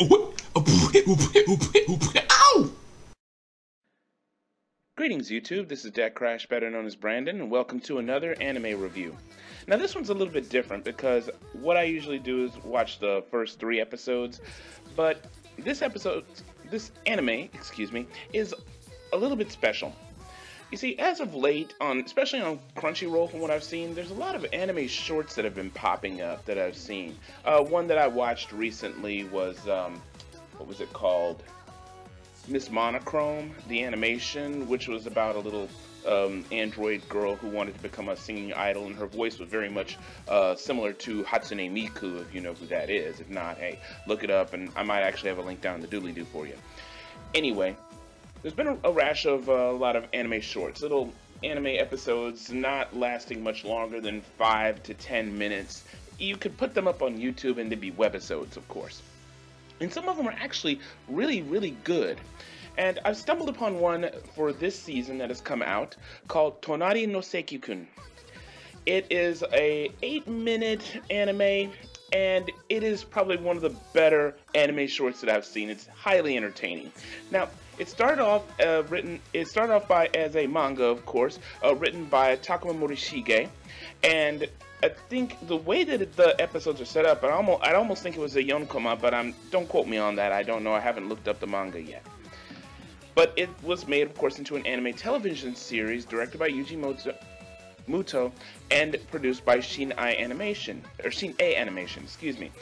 Ow! Greetings YouTube, this is DecKrash, better known as Brandon, and welcome to another anime review. Now this one's a little bit different because what I usually do is watch the first 3 episodes, but this anime, is a little bit special. You see, as of late, especially on Crunchyroll from what I've seen, there's a lot of anime shorts that have been popping up that I've seen. One that I watched recently was, what was it called? Miss Monochrome, the animation, which was about a little android girl who wanted to become a singing idol, and her voice was very much similar to Hatsune Miku, if you know who that is. If not, hey, look it up, and I might actually have a link down in the doobly-doo for you. Anyway, there's been a rash of a lot of anime shorts, little anime episodes not lasting much longer than 5 to 10 minutes. You could put them up on YouTube and they'd be webisodes, of course. And some of them are actually really, really good. And I've stumbled upon one for this season that has come out called Tonari no Seki-kun. It is a 8-minute anime, and it is probably one of the better anime shorts that I've seen. It's highly entertaining. Now, it started off as a manga, of course, written by Takuma Morishige, and I think the way that the episodes are set up, I'd almost think it was a yonkoma, but don't quote me on that. I don't know. I haven't looked up the manga yet. But it was made, of course, into an anime television series directed by Yuji Muto and produced by Shin-Ei Animation, excuse me.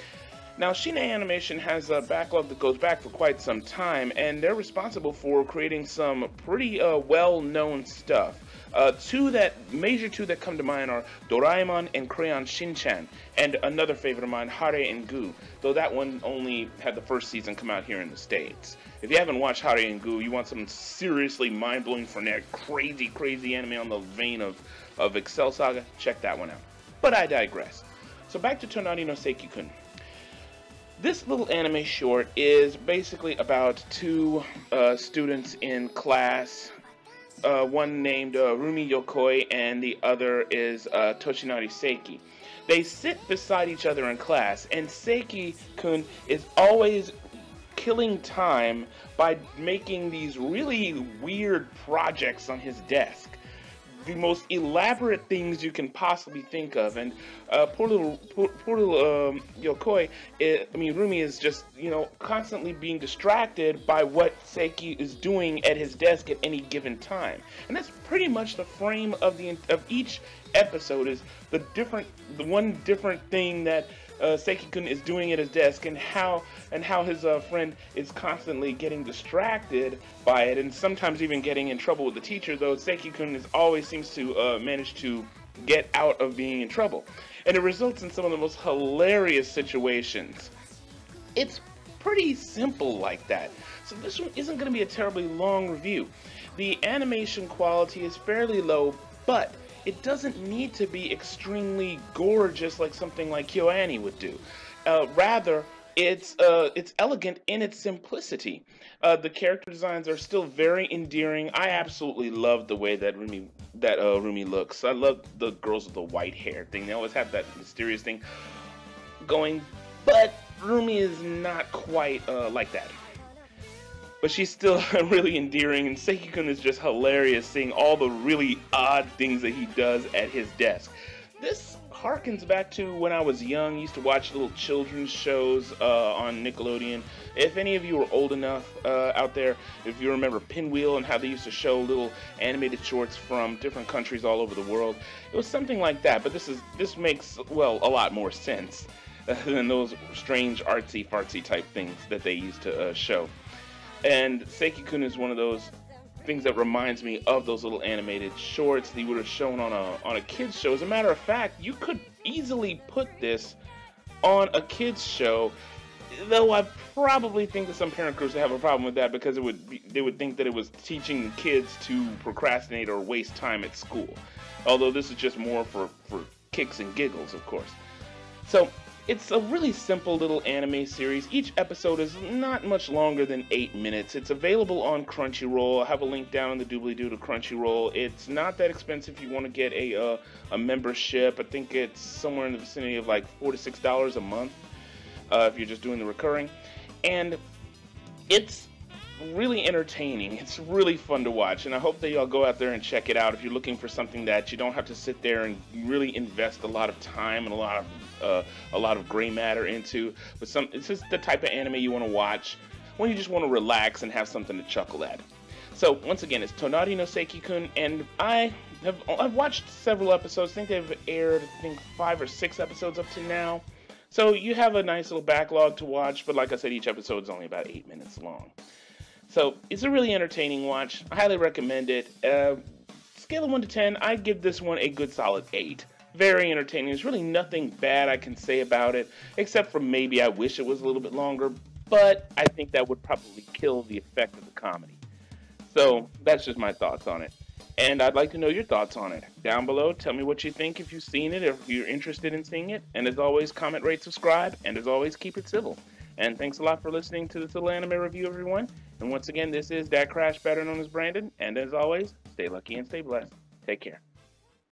Now, Shin-Ei Animation has a backlog that goes back for quite some time, and they're responsible for creating some pretty well-known stuff. Major two that come to mind are Doraemon and Crayon Shin-chan, and another favorite of mine, Hare and Gu, though that one only had the first season come out here in the States. If you haven't watched Hare and Gu, you want some seriously mind-blowing, frenetic, crazy anime on the vein of Excel Saga, check that one out. But I digress. So back to Tonari no Seki-kun. This little anime short is basically about 2 students in class. One named Rumi Yokoi and the other is Toshinari Seki. They sit beside each other in class, and Seki-kun is always killing time by making these really weird projects on his desk. The most elaborate things you can possibly think of, and poor little Yokoi, Rumi is just, constantly being distracted by what Seki is doing at his desk at any given time. And that's pretty much the frame of each episode, is the one different thing that Seki-kun is doing at his desk, and how his friend is constantly getting distracted by it, and sometimes even getting in trouble with the teacher, though Seki-kun always seems to manage to get out of being in trouble. And it results in some of the most hilarious situations. It's pretty simple like that. So this one isn't going to be a terribly long review. The animation quality is fairly low, but it doesn't need to be extremely gorgeous like something like KyoAni would do. Rather, it's elegant in its simplicity. The character designs are still very endearing. I absolutely love the way that Rumi looks. I love the girls with the white hair thing. They always have that mysterious thing going, but Rumi is not quite like that. But she's still really endearing, and Seki-kun is just hilarious seeing all the really odd things that he does at his desk. This harkens back to when I was young, used to watch little children's shows on Nickelodeon. If any of you are old enough out there, if you remember Pinwheel and how they used to show little animated shorts from different countries all over the world, it was something like that, but this makes, well, a lot more sense than those strange artsy-fartsy type things that they used to show. And Seki-kun is one of those things that reminds me of those little animated shorts that you would have shown on a kid's show. As a matter of fact, you could easily put this on a kid's show, though I probably think that some parent groups would have a problem with that because they would think that it was teaching kids to procrastinate or waste time at school. Although this is just more for kicks and giggles, of course. So it's a really simple little anime series. Each episode is not much longer than 8 minutes. It's available on Crunchyroll. I have a link down in the doobly-doo to Crunchyroll. It's not that expensive if you want to get a membership. I think it's somewhere in the vicinity of like $4 to $6 a month if you're just doing the recurring. And it's really entertaining. It's really fun to watch, and I hope that y'all go out there and check it out if you're looking for something that you don't have to sit there and really invest a lot of time and a lot of gray matter into. But it's just the type of anime you want to watch when you just want to relax and have something to chuckle at. So once again, it's Tonari no Seki-kun, and I've watched several episodes. I think they've aired 5 or 6 episodes up to now. So you have a nice little backlog to watch, but like I said, each episode is only about 8 minutes long. So it's a really entertaining watch. I highly recommend it. Scale of 1 to 10, I'd give this one a good solid 8. Very entertaining. There's really nothing bad I can say about it, except for maybe I wish it was a little bit longer, but I think that would probably kill the effect of the comedy. So that's just my thoughts on it. And I'd like to know your thoughts on it. Down below, tell me what you think if you've seen it, or if you're interested in seeing it. And as always, comment, rate, subscribe, and as always, keep it civil. And thanks a lot for listening to this little anime review, everyone. And once again, this is DecKrash, better known as Brandon. And as always, stay lucky and stay blessed. Take care.